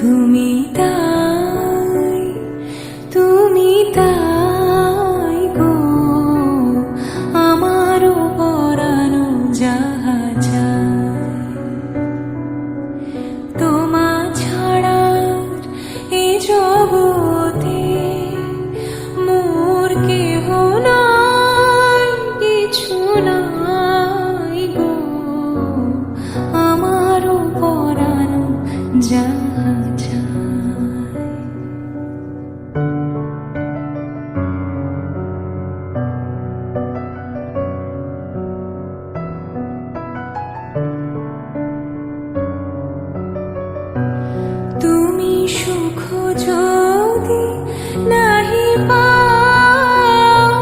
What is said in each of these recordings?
তুমি তাই, তুমি তাই গো আমারও পরানো যাহা চায়। তোমা ছাড়া এ জগতে মোর কেহ নাই, কিছু নাই গো আমারও পরানো যাহা চায়। তুমি সুখ যদি নাহি পাও,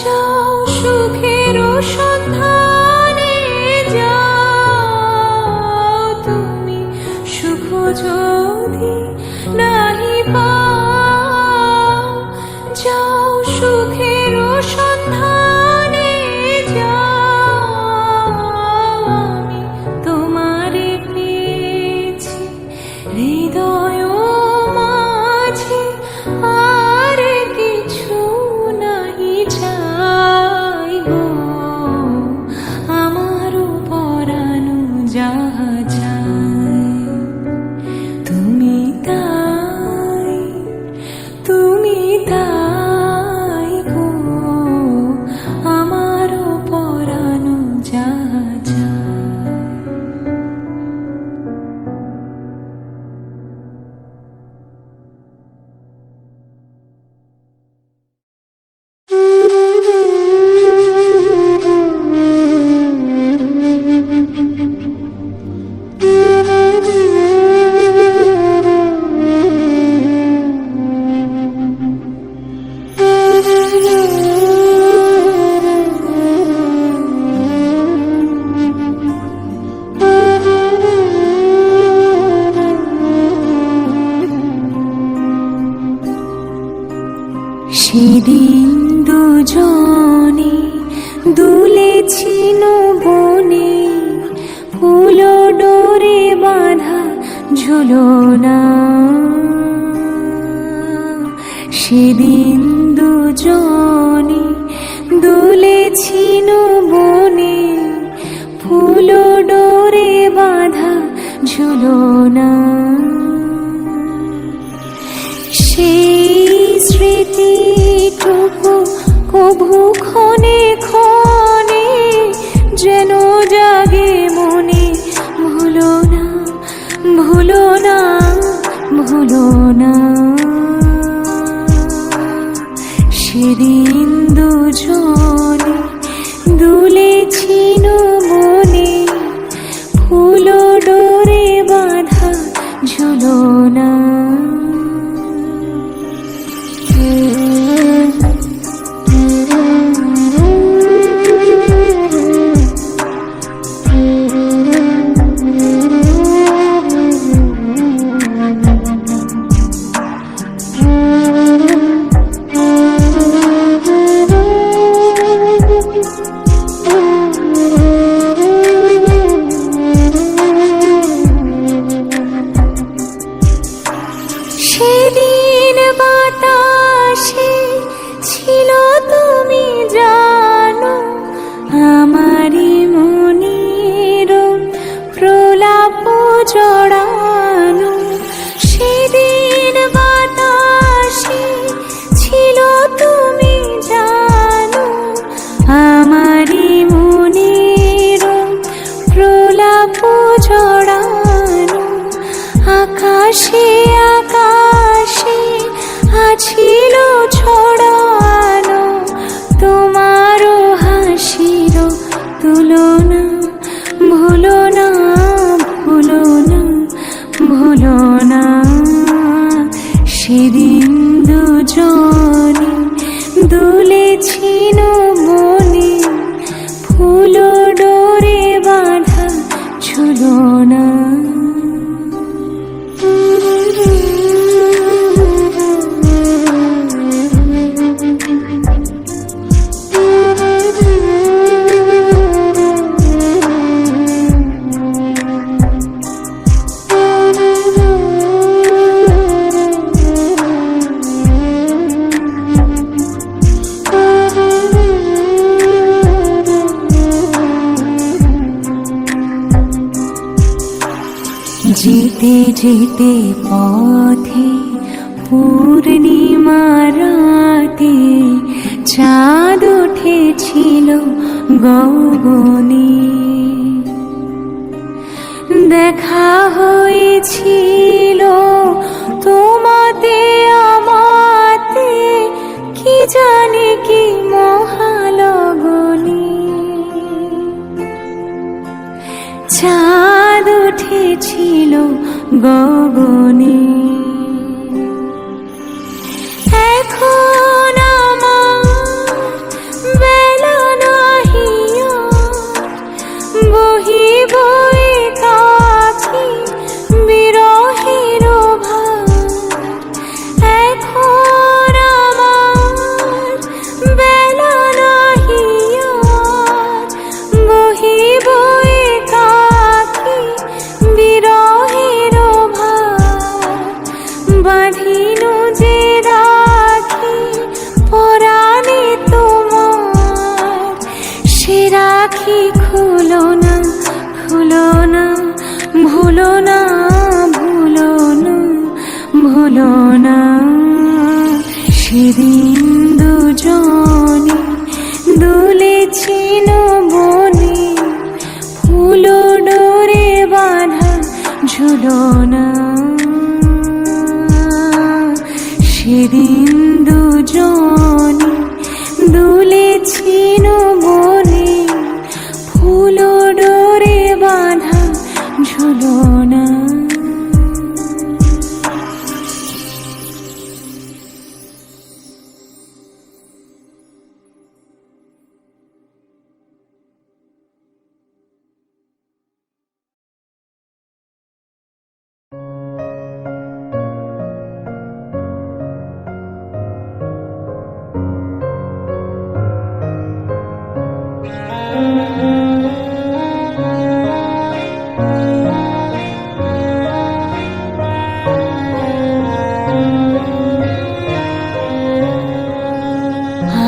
যাও সুখের সন্ধানে যাও। তুমি সুখ যদি নাহি পাও, যাও সুখের সন্ধানে যাও। আমি তোমারে পেয়েছি হৃদয় মাঝে, আর কিছু নাহি চাই গো আমারও পরানো যাহা চায়। তুমি তাই, তুমি তাই গো আমারও পরানো যাহা চায়। সেদিন দুজনে দুলেছি বনে, ফুল ডোরে বাঁধা ঝুলনা। সেদিন দুজনে দুলেছি বনে, ফুল ডোরে বাঁধা ঝুলনা। সেই স্মৃতিটুকু কভু ক্ষণে ক্ষণে যেন জাগে মনে। ভুলো না, ভুলো না, ভুলো না। সেদিন দুজনে দুলেছি বনে, ফুল ডোরে বাঁধা ঝুলনা। সেদিন বাতাসে ছিল তুমি জানো, আমারি মনের প্রলাপ জড়ানো। সেদিন বাতাসে ছিল তুমি জানো, আমারি মনের প্রলাপ জড়ানো। আকাশে আকাশে আছিল ছড়ানো তোমারও হাসির তুলনা। ভুলো না, ভুলো না, ভুলো না। সেদিন দুজনে দুলেছি বনে, ফুল ডোরে বাঁধা ঝুলনা। যেতে যেতে পথে পূর্ণিমা রাতে চাঁদ উঠেছিল গগনে। দেখা হয়েছিল তোমাতে আমাতে, কি জানি কি মহালগনে। চাঁদ উঠেছিল গগনে। এখন আমার বেলা নাহিয়া, বহিব একাকী বিরহের ভার। এখন আমার বেলা নাহিয়া, বহিব একাকী বিরহের ভার। বাঁধিনু যে রাখি পরাণে তোমার, সে রাখি খুলো না, খুলো না, ভুলো না, ভুলো না, ভুলো না। সেদিন দুজনে দুলেছিল বনে, ফুলো ডোরে বাঁধা ঝুলনা। সেদিন দুজনে দুলেছিল বনে, ফুলো ডোরে বাঁধা ঝুলনা।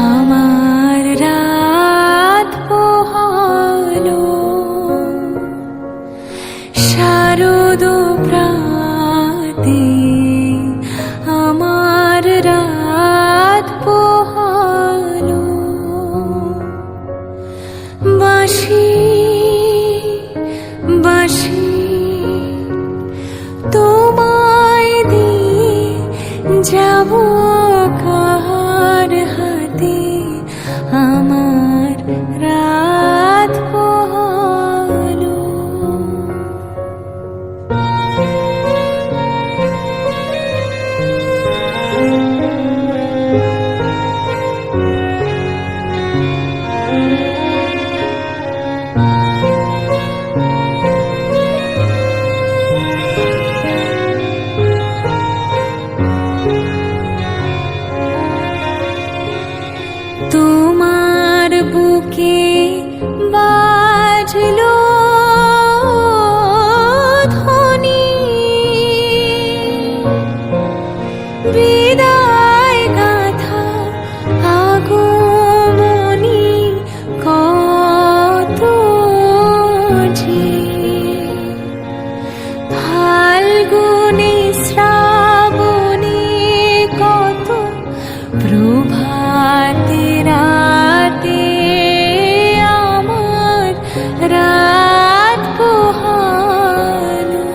আমার রাত পোহালো শারদ প্রাতে, আমার রাত পোহালো। বাঁশি বাঁশি তোমায় দিয়ে যাব কার হাতে, আমার রাত পোহালো। তোমার বুকে বাজলো ধ্বনি, বিদায় গাথা আগমনী কত যে। ফাল্গুনে শ্রাবণে কত প্রভাতে রাতে, আমার রাত পোহালো।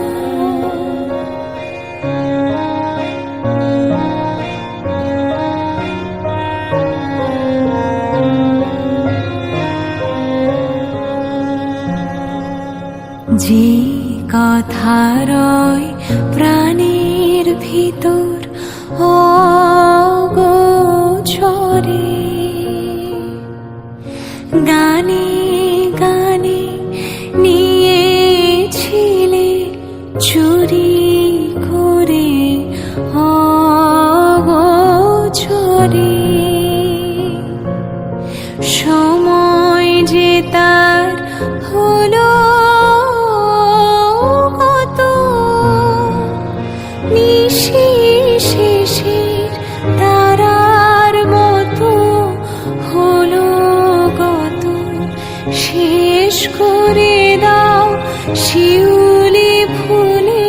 যে কথা রয় প্রাণের ভিতর অগোচরে, গানে গানে নিয়েছিলে চুরি করে অগোচরে। সময় যে তার হলো কত, নিশি শেষের তারার মতো হলো গত। শেষ করে দাও শিউলি ফুলে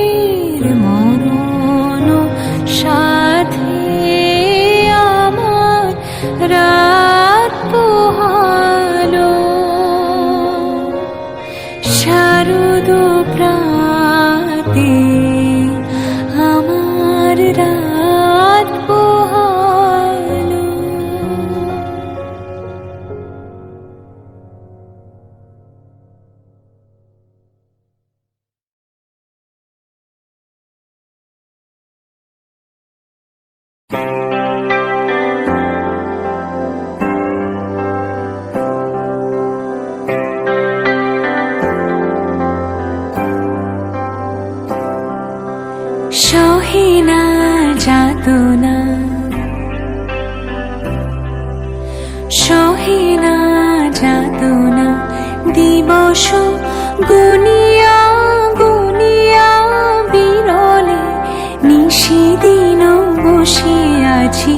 সহে না যাতনা, সহে না যাতনা, দিবস গুনিয়া গুনিয়া বিরলে, নিশিদিন বসে আছি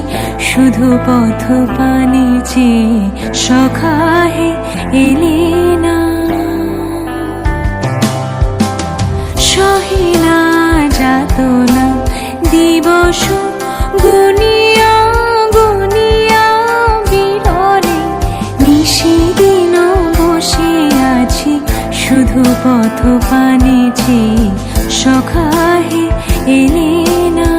শুধু পথ পানে চেয়ে, সখা হে এলে না। সহে না যাতনা, দিবস গুনিয়া গুনিয়া বিরলে, নিশিদিন বসে আছি শুধু পথ পানে চেয়ে, সখা হে এলে না।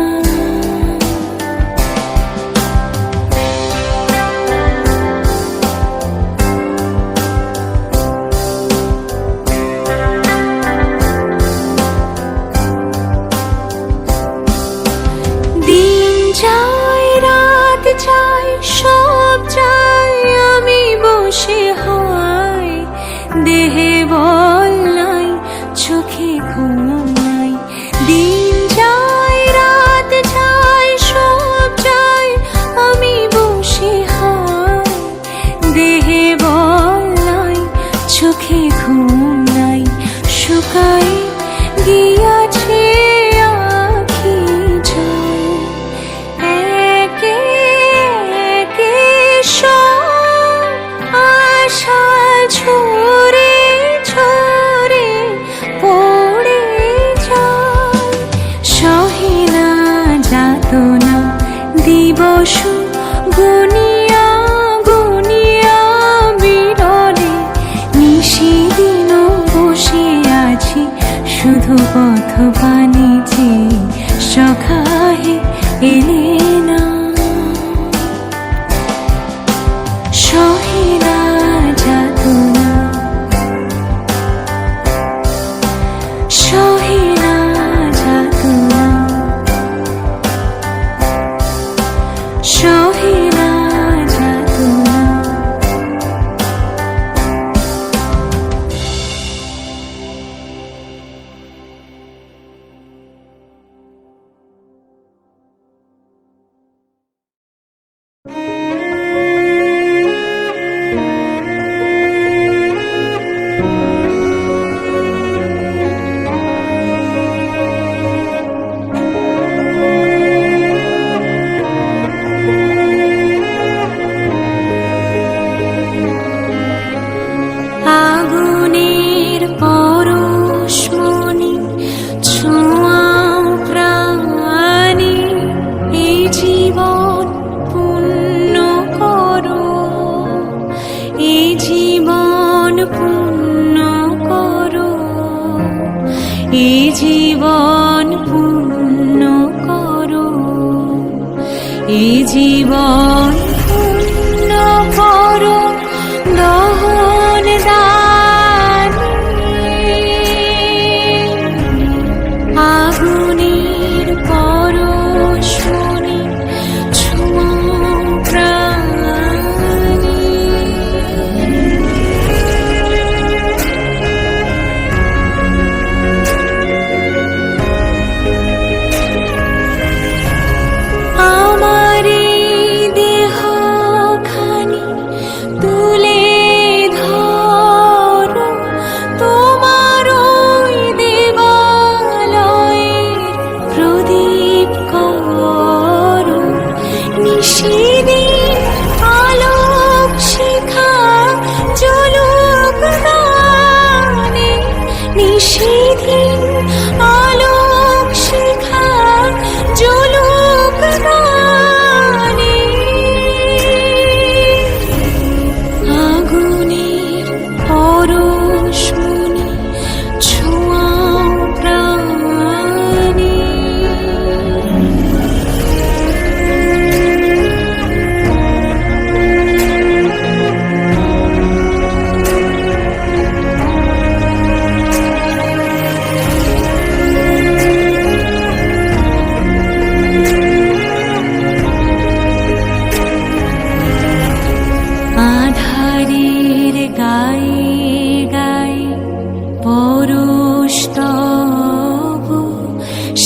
চাই সব চাই আমি বসে হায়, দেহে বল নাই চোখে ঘুম নাই। দিন যায় রাত যায় সব চাই আমি বসে হায়, দেহে বল নাই চোখে ঘুম নাই। শুকাই গিয়াছে আখি জল, আশা ঝরে ঝরে পড়ে যায়। সহে না যাতনা, দিবস গুনিয়া গুনিয়া বিরলে, নিশিদিন বসে আছি শুধু পথ পানে চেয়ে, সখা হে এলে না। সহে না যাতনা, সহে না যাতনা, সহে না যাতনা।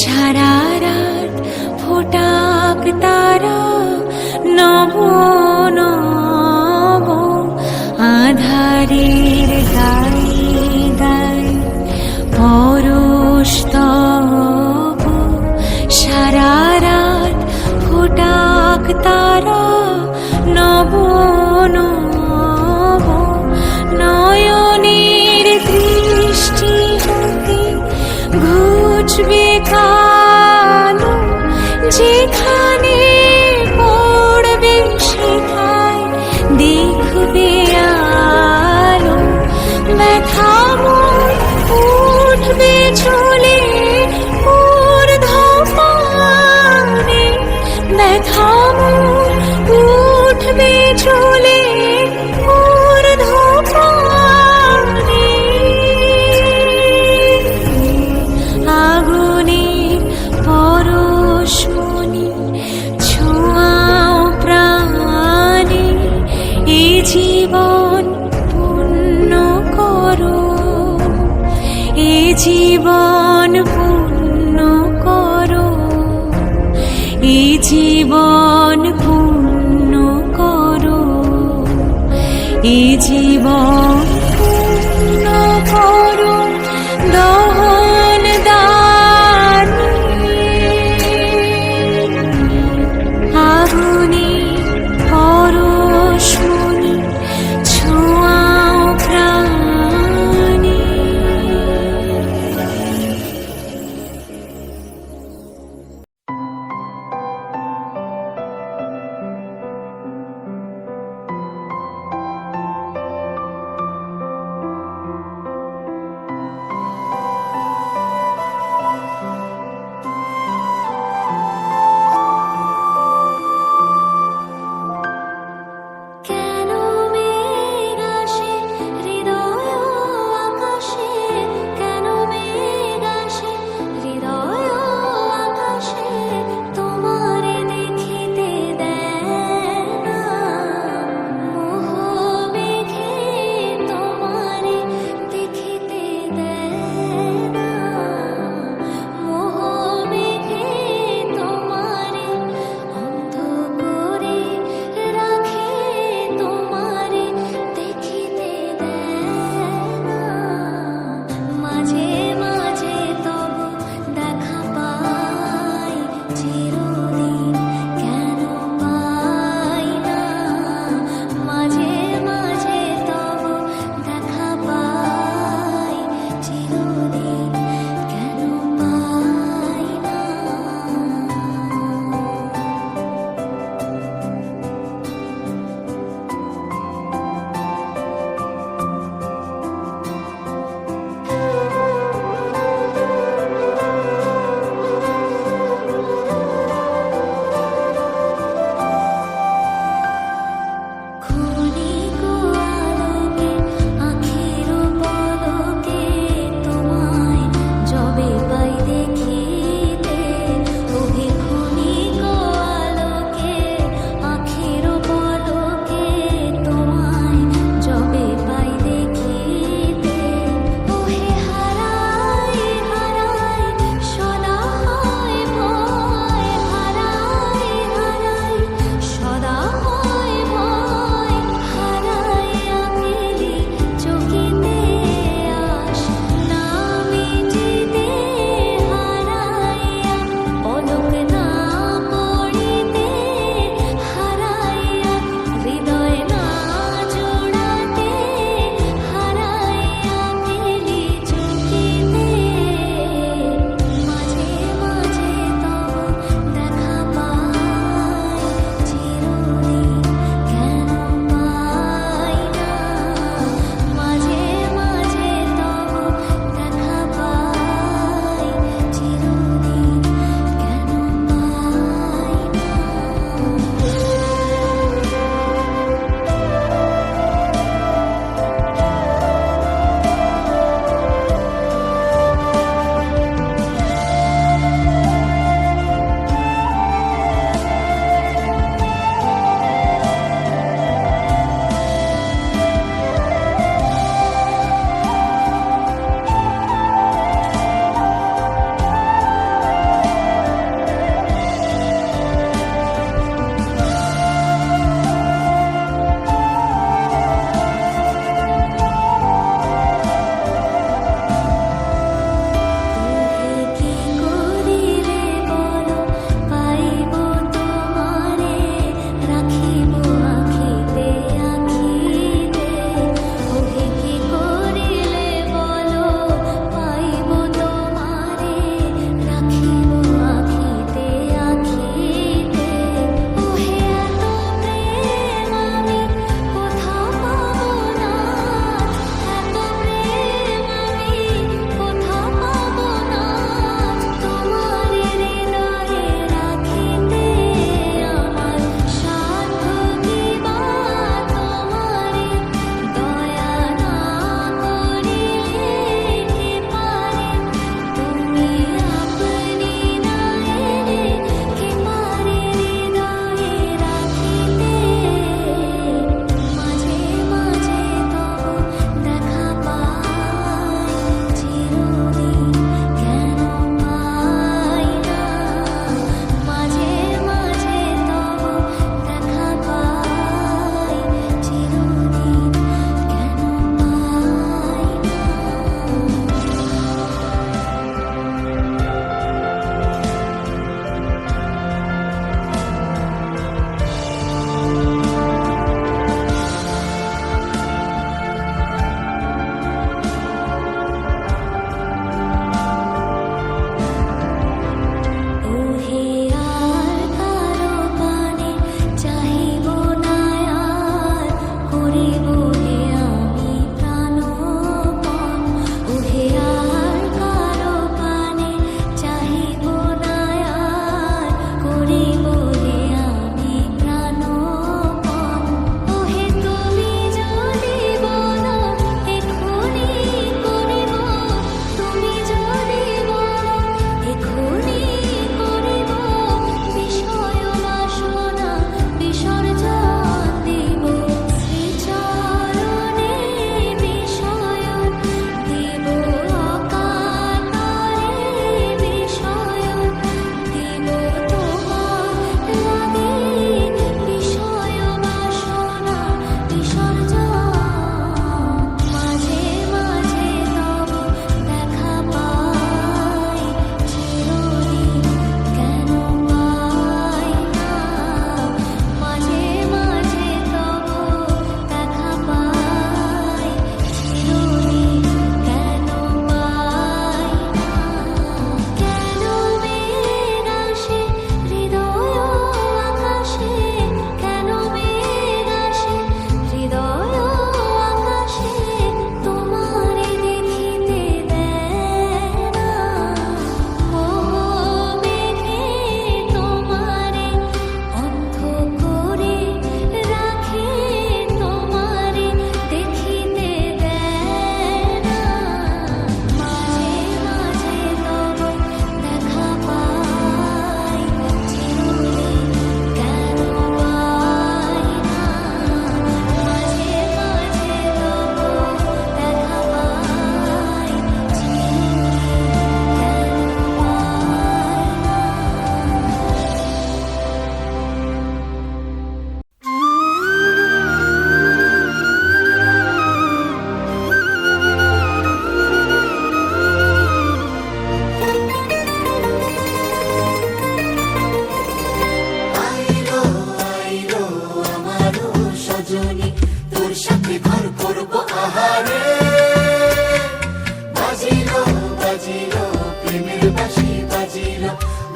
সারা রাত ফোটাক তারা নব নব আধারের গায়ে গায়ে পরশ তব সারা রাত ফোটাক তারা নব নব নয়নের দৃষ্টি হতে ঘুচবে কালো যেখানে পড়বে সেখায় দেখবে আলো ব্যথা মোর উঠবে চলে ঊর্ধ্বপানে ব্যথা মোর উঠবে চলে ঊর্ধ্বপানে আগুনের পরশমণি ছোঁয়াও প্রাণে এ জীবন পূর্ণ করো এ জীবন পূর্ণ করো এ জীবন পূর্ণ করো এ জীবন পূর্ণ করো দহন দানে আগুনে পরশমণি ছোঁয়াও প্রাণে।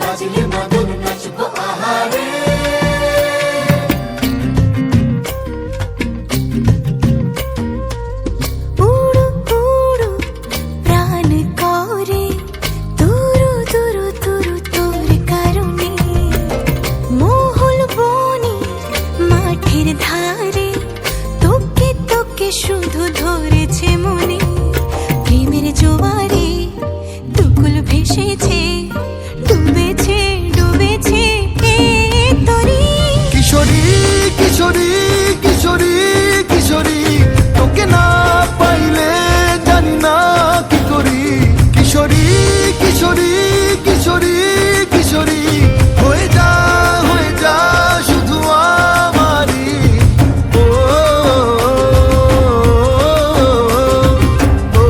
বাজলে মাদল নাচবো আহারে। উড়ু উড়ু প্রাণ করে তুরু তুরু তুরু তোর কারণে, মহল বনে মাঠের ধারে তোকে তোকে শুধু ধরেছে মনে। প্রেমের জোয়ারে দুকুল ভেসেছে, ডুবেছে ডুবেছে এ তরি। কিশোরী কিশোরী কিশোরী কিশোরী, তোকে না পাইলে জানি না কি করি। কিশোরী কিশোরী কিশোরী কিশোরী, হয়ে যা শুধু আমারই। ও, ও, ও,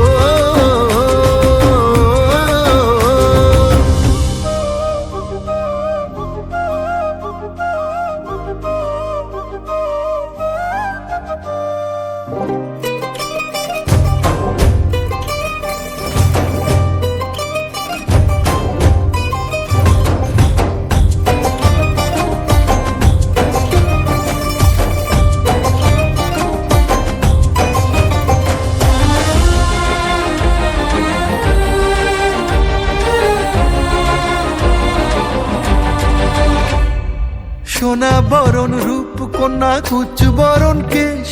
সোনা বরণ রূপ কন্যা কুচ বরণ কেশ,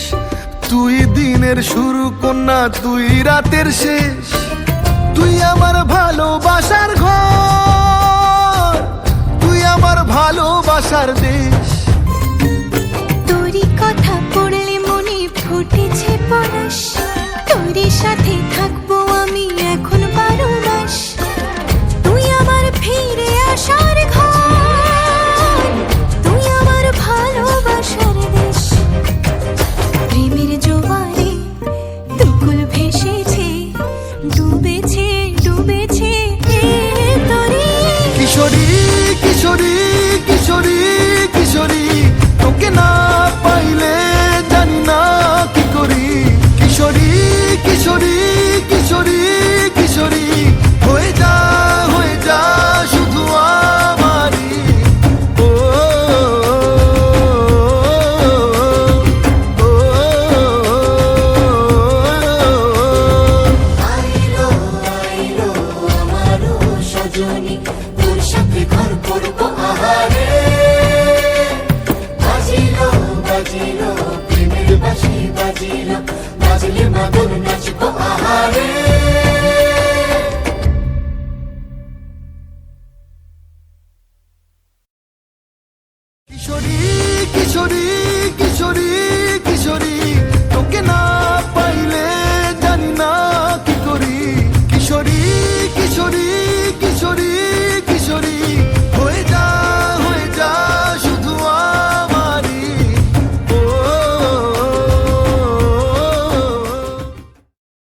তুই দিনের শুরু কন্যা তুই রাতের শেষ। তুই আমার ভালোবাসার ঘর, তুই আমার ভালোবাসার দেশ। তোরই কথা পড়লে মনে ফুটেছে পরশ, তোরই সাথে থাকবো আমি এখন 12 মাস। তুই আমার ফিরে আসার ঘর, তুই আমার ভালোবাসার দেশ। প্রেমের জোয়ারে দুকুল ভেসেছে, ডুবেছে ডুবেছে এ তরি। কিশোরী কিশোরী কিশোরী কিশোরী, তোকে না পাইলে জানি না কি করি। কিশোরী কিশোরী কিশোরী কিশোরী, হয়ে যা শুধু আমারই। ও, ও, ও, আইলো আইলো আমারও সজনী, তোর সাথে ঘর করবো আহারে। বাজিলো বাজিলো প্রেমের বাঁশি বাজিলো, বাজলে মাদল নাচবো আহারে। কিশোরী কিশোরী